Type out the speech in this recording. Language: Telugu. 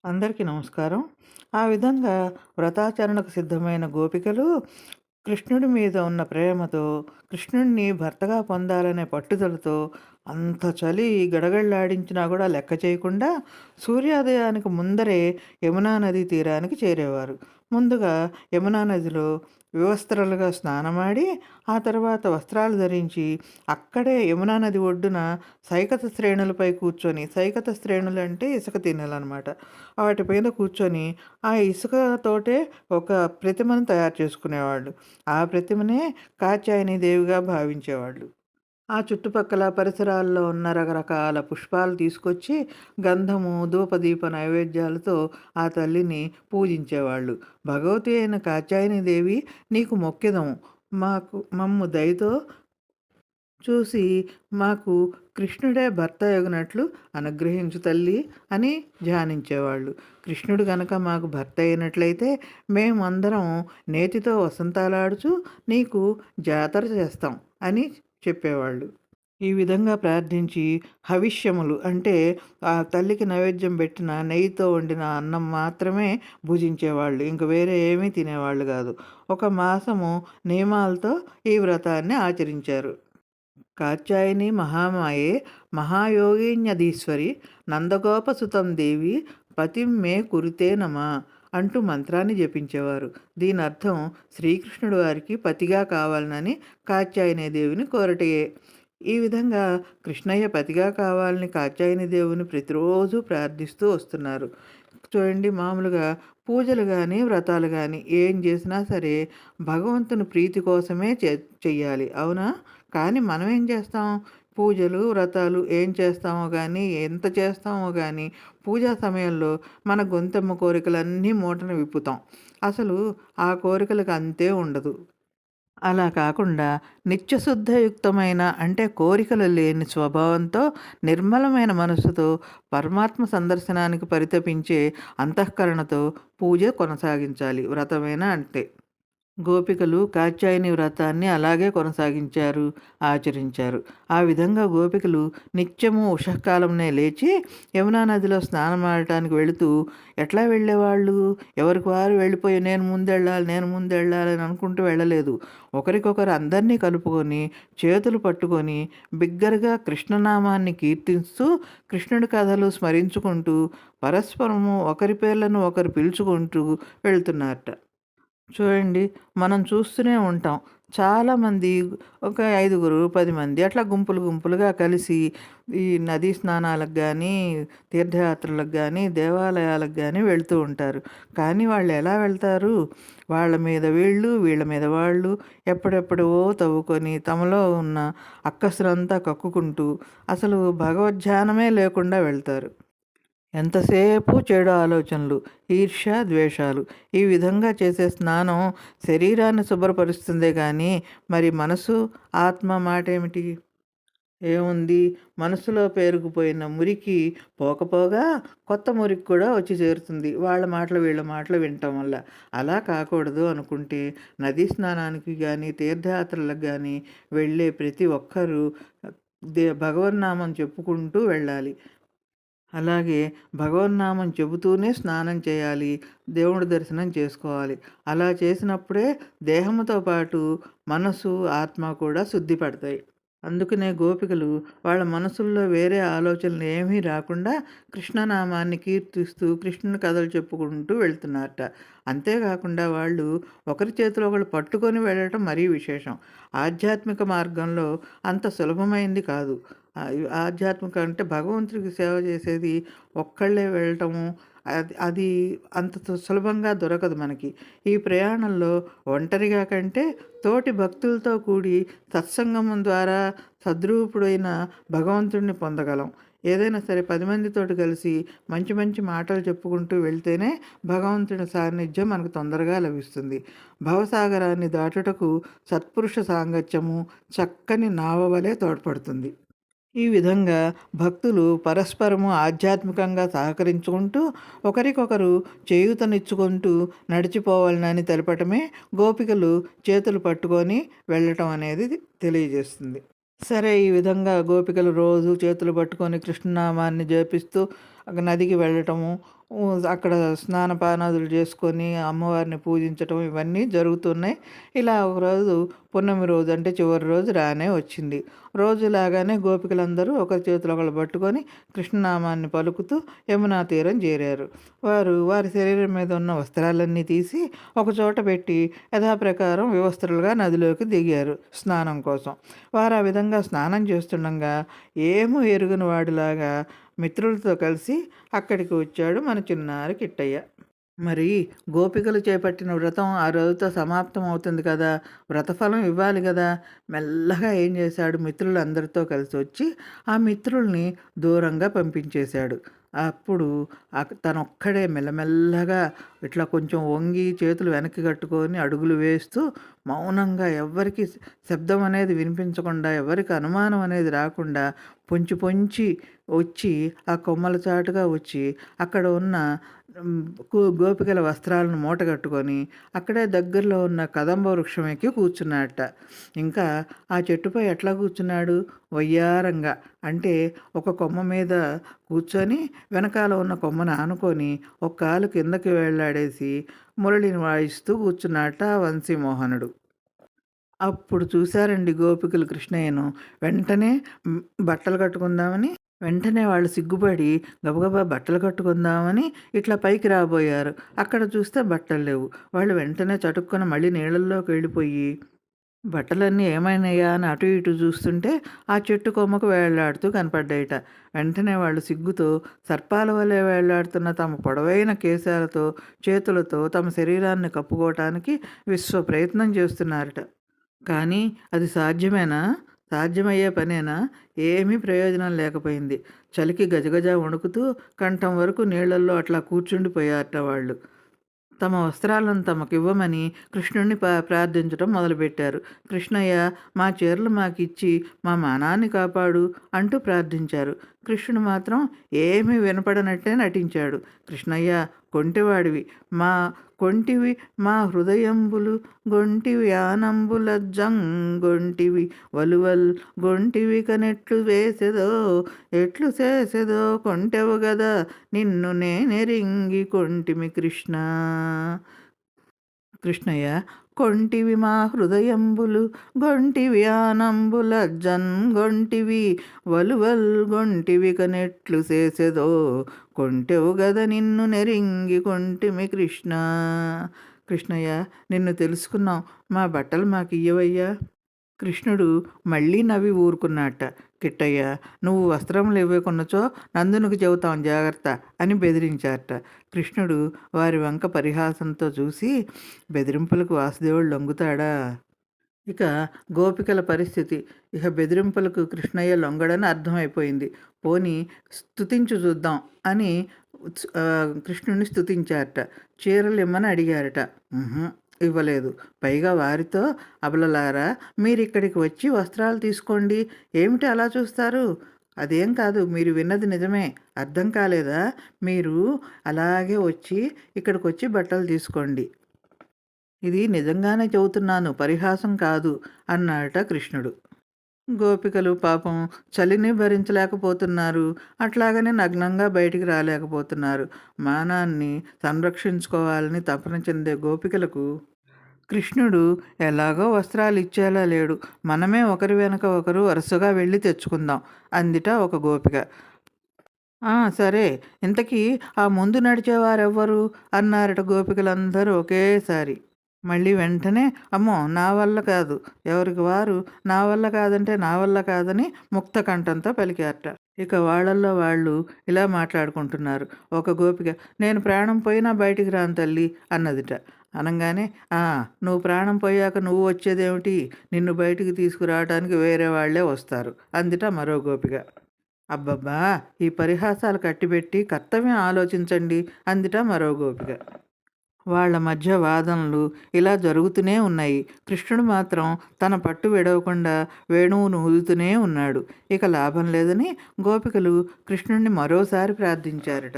అందరికీ నమస్కారం. ఆ విధంగా వ్రతాచరణకు సిద్ధమైన గోపికలు కృష్ణుడి మీద ఉన్న ప్రేమతో, కృష్ణుడిని భర్తగా పొందాలనే పట్టుదలతో అంత చలి గడగడలాడించినా గూడా లెక్క చేయకుండా సూర్యోదయానికి ముందరే యమునా నదీ తీరానికి చేరేవారు. ముందుగా యమునా నదిలో వివస్త్రలుగా స్నానమాడి, ఆ తర్వాత వస్త్రాలు ధరించి అక్కడే యమునా నది ఒడ్డున సైకత శ్రేణులపై కూర్చొని, సైకత శ్రేణులంటే ఇసుక తిన్నెలనమాట. వాటి మీద కూర్చొని ఆ ఇసుకతోటే ఒక ప్రతిమను తయారు చేసుకునేవాళ్ళు. ఆ ప్రతిమనే కాత్యాయని దేవిగా భావించేవాళ్ళు. ఆ చుట్టుపక్కల పరిసరాల్లో ఉన్న రకరకాల పుష్పాలు తీసుకొచ్చి గంధము, ధూపదీప నైవేద్యాలతో ఆ తల్లిని పూజించేవాళ్ళు. భగవతి అయిన కాత్యాయని దేవి నీకు మొక్కెదము. మమ్ము దయతో చూసి మాకు కృష్ణుడే భర్త అగునట్లు అనుగ్రహించు తల్లి అని ధ్యానించేవాళ్ళు. కృష్ణుడు గనక మాకు భర్త అయినట్లయితే మేమందరం నేతితో వసంతాలాడుచు నీకు జాతర చేస్తాం అని చెప్పేవాళ్ళు. ఈ విధంగా ప్రార్థించి హవిష్యములు అంటే ఆ తల్లికి నైవేద్యం పెట్టిన నెయ్యితో వండిన అన్నం మాత్రమే భుజించేవాళ్ళు. ఇంక వేరే ఏమీ తినేవాళ్ళు కాదు. ఒక మాసము నియమాలతో ఈ వ్రతాన్ని ఆచరించారు. కాత్యాయని మహామాయే మహాయోగిన్యధీశ్వరి నందగోపసుతం దేవి పతిం మే కురుతే నమ అంటూ మంత్రాన్ని జపించేవారు. దీని అర్థం శ్రీకృష్ణుడు వారికి పతిగా కావాలనని కాత్యాయని దేవిని కోరటయే. ఈ విధంగా కృష్ణయ్య పతిగా కావాలని కాత్యాయని దేవుని ప్రతిరోజు ప్రార్థిస్తూ వస్తున్నారు. చూడండి, మామూలుగా పూజలు కానీ వ్రతాలు కానీ ఏం చేసినా సరే భగవంతుని ప్రీతి కోసమే చెయ్యాలి, అవునా? కానీ మనం ఏం చేస్తాం? పూజలు, వ్రతాలు ఏం చేస్తామో గానీ, ఎంత చేస్తామో గానీ, పూజా సమయంలో మన గొంతెమ్మ కోరికలన్నీ మూటన విప్పుతాం. అసలు ఆ కోరికలకు అంతే ఉండదు. అలా కాకుండా నిత్యశుద్ధయుక్తమైన అంటే కోరికలు లేని స్వభావంతో, నిర్మలమైన మనస్సుతో, పరమాత్మ సందర్శనానికి పరితపించే అంతఃకరణతో పూజ కొనసాగించాలి వ్రతమైనా అంటే. గోపికలు కాత్యాయని వ్రతాన్ని అలాగే కొనసాగించారు, ఆచరించారు. ఆ విధంగా గోపికలు నిత్యము ఉషఃకాలంనే లేచి యమునా నదిలో స్నానమాడటానికి వెళుతూ ఎట్లా వెళ్ళేవాళ్ళు? ఎవరికి వారు వెళ్ళిపోయి నేను ముందెళ్ళాలి అని అనుకుంటూ వెళ్ళలేదు. ఒకరికొకరు అందరినీ కలుపుకొని, చేతులు పట్టుకొని బిగ్గరగా కృష్ణనామాన్ని కీర్తిస్తూ, కృష్ణుడి కథలు స్మరించుకుంటూ, పరస్పరము ఒకరి పేర్లను ఒకరు పిలుచుకుంటూ వెళ్తున్నారట. చూడండి, మనం చూస్తూనే ఉంటాం. చాలామంది ఒక 5గురు, 10 మంది అట్లా గుంపులు గుంపులుగా కలిసి ఈ నదీ స్నానాలకు గానీ, తీర్థయాత్రలకు గానీ, దేవాలయాలకు గానీ వెళ్తూ ఉంటారు. కానీ వాళ్ళు ఎలా వెళ్తారు? వాళ్ళ మీద వీళ్ళు, వీళ్ళ మీద వాళ్ళు ఎప్పుడెప్పుడో తవ్వుకొని తమలో ఉన్న అక్కసులంతా కక్కుకుంటూ అసలు భగవద్ధ్యానమే లేకుండా వెళ్తారు. ఎంతసేపు చెడు ఆలోచనలు, ఈర్ష్య, ద్వేషాలు. ఈ విధంగా చేసే స్నానం శరీరాన్ని శుభ్రపరుస్తుందే కానీ మరి మనసు, ఆత్మ మాటేమిటి? ఏముంది? మనసులో పేరుకుపోయిన మురికి పోకపోగా కొత్త మురికి కూడా వచ్చి చేరుతుంది వాళ్ళ మాటలు, వీళ్ళ మాటలు వినటం వల్ల. అలా కాకూడదు అనుకుంటే నదీ స్నానానికి గానీ, తీర్థయాత్రలకు గానీ వెళ్ళే ప్రతి ఒక్కరూ భగవన్నామం చెప్పుకుంటూ వెళ్ళాలి. అలాగే భగవన్నామం చెబుతూనే స్నానం చేయాలి. దేవుడి దర్శనం చేసుకోవాలి. అలా చేసినప్పుడే దేహముతో పాటు మనసు, ఆత్మ కూడా శుద్ధి పడతాయి. అందుకనే గోపికలు వాళ్ళ మనసుల్లో వేరే ఆలోచనలు ఏమీ రాకుండా కృష్ణనామాన్ని కీర్తిస్తూ, కృష్ణుని కథలు చెప్పుకుంటూ వెళ్తున్నారట. అంతేకాకుండా వాళ్ళు ఒకరి చేతిలో ఒకళ్ళు పట్టుకొని వెళ్ళటం మరీ విశేషం. ఆధ్యాత్మిక మార్గంలో అంత సులభమైంది కాదు. ఆధ్యాత్మిక అంటే భగవంతుడికి సేవ చేసేది ఒక్కళ్ళే వెళ్ళటము అది అది అంత సులభంగా దొరకదు మనకి. ఈ ప్రయాణంలో ఒంటరిగా కంటే తోటి భక్తులతో కూడి సత్సంగమం ద్వారా సద్రూపుడైన భగవంతుడిని పొందగలం. ఏదైనా సరే 10 మందితోటి కలిసి మంచి మంచి మాటలు చెప్పుకుంటూ వెళ్తేనే భగవంతుని సాన్నిధ్యం మనకు తొందరగా లభిస్తుంది. భవసాగరాన్ని దాటుటకు సత్పురుష సాంగత్యము చక్కని నావ వలె తోడ్పడుతుంది. ఈ విధంగా భక్తులు పరస్పరము ఆధ్యాత్మికంగా సహకరించుకుంటూ, ఒకరికొకరు చేయూతనిచ్చుకుంటూ నడిచిపోవాలని తెలపటమే గోపికలు చేతులు పట్టుకొని వెళ్ళటం అనేది తెలియజేస్తుంది. సరే, ఈ విధంగా గోపికలు రోజు చేతులు పట్టుకొని కృష్ణనామాన్ని జపిస్తూ నదికి వెళ్ళటము, అక్కడ స్నానపానాదులు చేసుకొని అమ్మవారిని పూజించటం ఇవన్నీ జరుగుతున్నాయి. ఇలా ఒకరోజు పున్నమి రోజు అంటే చివరి రోజు రానే వచ్చింది. రోజులాగానే గోపికలందరూ ఒకరి చేతిలో ఒకళ్ళు పట్టుకొని కృష్ణనామాన్ని పలుకుతూ యమునా తీరం చేరారు. వారి శరీరం మీద ఉన్న వస్త్రాలన్నీ తీసి ఒకచోట పెట్టి యథాప్రకారం వివస్త్రులుగా నదిలోకి దిగారు స్నానం కోసం. వారు ఆ విధంగా స్నానం చేస్తుండగా ఏమీ ఎరుగని వాడిలాగా మిత్రులతో కలిసి అక్కడికి వచ్చాడు మన చిన్నారి కిట్టయ్య. మరి గోపికలు చేపట్టిన వ్రతం ఆ రోజుతో సమాప్తం అవుతుంది కదా! వ్రతఫలం ఇవ్వాలి గదా! మెల్లగా ఏం చేశాడు, మిత్రులందరితో కలిసి వచ్చి ఆ మిత్రుల్ని దూరంగా పంపించేశాడు. అప్పుడు తనొక్కడే మెల్లమెల్లగా ఇట్లా కొంచెం వంగి చేతులు వెనక్కి కట్టుకొని అడుగులు వేస్తూ మౌనంగా, ఎవ్వరికి శబ్దం అనేది వినిపించకుండా, ఎవరికి అనుమానం అనేది రాకుండా పొంచి పొంచి వచ్చి ఆ కొమ్మల చాటుగా వచ్చి అక్కడ ఉన్న గోపికల వస్త్రాలను మూటగట్టుకొని అక్కడే దగ్గరలో ఉన్న కదంబ వృక్షం ఎక్కి కూర్చున్నట్ట. ఇంకా ఆ చెట్టుపై ఎట్లా కూర్చున్నాడు, వయ్యారంగా, అంటే ఒక కొమ్మ మీద కూర్చొని వెనకాల ఉన్న కొమ్మను ఆనుకొని ఒక కాలు కిందకి వేళ్లాడేసి మురళిని వాయిస్తూ కూర్చున్నట్ట వంశీమోహనుడు. అప్పుడు చూశారండి గోపికలు కృష్ణయ్యను. వెంటనే వాళ్ళు సిగ్గుపడి గబగబా బట్టలు కట్టుకుందామని ఇట్లా పైకి రాబోయారు. అక్కడ చూస్తే బట్టలు లేవు. వాళ్ళు వెంటనే చటుక్కున మళ్ళీ నీళ్ళల్లోకి వెళ్ళిపోయి బట్టలన్నీ ఏమైనాయా అని అటు ఇటు చూస్తుంటే ఆ చెట్టు కొమ్మకు వేళ్లాడుతూ కనపడ్డాయిట. వెంటనే వాళ్ళు సిగ్గుతో సర్పాల వలె వేళ్లాడుతున్న తమ పొడవైన కేశాలతో చేతులతో తమ శరీరాన్ని కప్పుకోవటానికి విశ్వ ప్రయత్నం చేస్తున్నారట. కానీ అది సాధ్యమేనా? సాధ్యమయ్యే పనేనా? ఏమీ ప్రయోజనం లేకపోయింది. చలికి గజగజ వణుకుతూ కంఠం వరకు నీళ్లల్లో అట్లా కూర్చుండిపోయారట వాళ్ళు. తమ వస్త్రాలను తమకివ్వమని కృష్ణుడిని ప్రార్థించడం మొదలుపెట్టారు. కృష్ణయ్య, మా చీరలు మాకిచ్చి మా మానాన్ని కాపాడు అంటూ ప్రార్థించారు. కృష్ణుడు మాత్రం ఏమీ వినపడనట్టే నటించాడు. కృష్ణయ్య, కొంటివాడివి కొంటివి మా హృదయంబులు గొంటివి ఆనంబుల జంగొంటివి వలువల్ గొంటివి కనెట్లు వేసెదో ఎట్లు చేసెదో కొంటెవు గదా నిన్ను నేనెరింగి కొంటిమి కృష్ణయ్య, కొంటివి మా హృదయంబులు గొంటివి ఆనంబుల జంగొంటివి వలువల్ గొంటివి కనెట్లు చేసెదో కొంటెవు గద నిన్ను నెరింగి కొంటిమి కృష్ణయ్య, నిన్ను తెలుసుకున్నాం, మా బట్టలు మాకు ఇయ్యవయ్యా. కృష్ణుడు మళ్ళీ నవ్వి ఊరుకున్నట్ట. కిట్టయ్య, నువ్వు వస్త్రములు ఇవ్వకున్నచో నందునికి చెబుతాం జాగ్రత్త అని బెదిరించారట. కృష్ణుడు వారి వంక పరిహాసంతో చూసి, బెదిరింపులకు వాసుదేవుడు లొంగుతాడా? ఇక గోపికల పరిస్థితి, ఇక బెదిరింపులకు కృష్ణయ్య లొంగడని అర్థమైపోయింది. పోనీ స్తుతించు చూద్దాం అని కృష్ణుడిని స్తుతించారట. చీరలు ఇమ్మని అడిగారట. ఇవ్వలేదు. పైగా వారితో, అబలలారా, మీరిక్కడికి వచ్చి వస్త్రాలు తీసుకోండి, ఏమిటి అలా చూస్తారు? అదేం కాదు, మీరు విన్నది నిజమే, అర్థం కాలేదా? మీరు అలాగే వచ్చి ఇక్కడికి వచ్చి బట్టలు తీసుకోండి, ఇది నిజంగానే చెబుతున్నాను, పరిహాసం కాదు అన్నాడట కృష్ణుడు. గోపికలు పాపం చలిని భరించలేకపోతున్నారు. అట్లాగనే నగ్నంగా బయటికి రాలేకపోతున్నారు. మానాన్ని సంరక్షించుకోవాలని తపన చెందే గోపికలకు కృష్ణుడు ఎలాగో వస్త్రాలు ఇచ్చేలా లేడు. మనమే ఒకరి వెనక ఒకరు వరుసగా వెళ్ళి తెచ్చుకుందాం అందిట ఒక గోపిక. సరే, ఇంతకీ ఆ ముందు నడిచేవారెవ్వరు అన్నారట గోపికలందరూ ఒకేసారి. మళ్ళీ వెంటనే, అమ్మో నా వల్ల కాదు, ఎవరికి వారు నా వల్ల కాదంటే నా వల్ల కాదని ముక్త కంఠంతో పలికారట. ఇక వాళ్ళల్లో వాళ్ళు ఇలా మాట్లాడుకుంటున్నారు. ఒక గోపిక, నేను ప్రాణం పోయినా బయటికి రాను తల్లి అన్నదిట. అనగానే, నువ్వు ప్రాణం పోయాక నువ్వు వచ్చేదేమిటి, నిన్ను బయటికి తీసుకురావడానికి వేరే వాళ్లే వస్తారు అందిట మరో గోపిక. అబ్బబ్బా, ఈ పరిహాసాలు కట్టిపెట్టి కర్తవ్యం ఆలోచించండి అందిట మరో గోపిక. వాళ్ళ మధ్య వాదనలు ఇలా జరుగుతూనే ఉన్నాయి. కృష్ణుడు మాత్రం తన పట్టు విడవకుండా వేణువును ఊదుతూనే ఉన్నాడు. ఇక లాభం లేదని గోపికలు కృష్ణుడిని మరోసారి ప్రార్థించారట.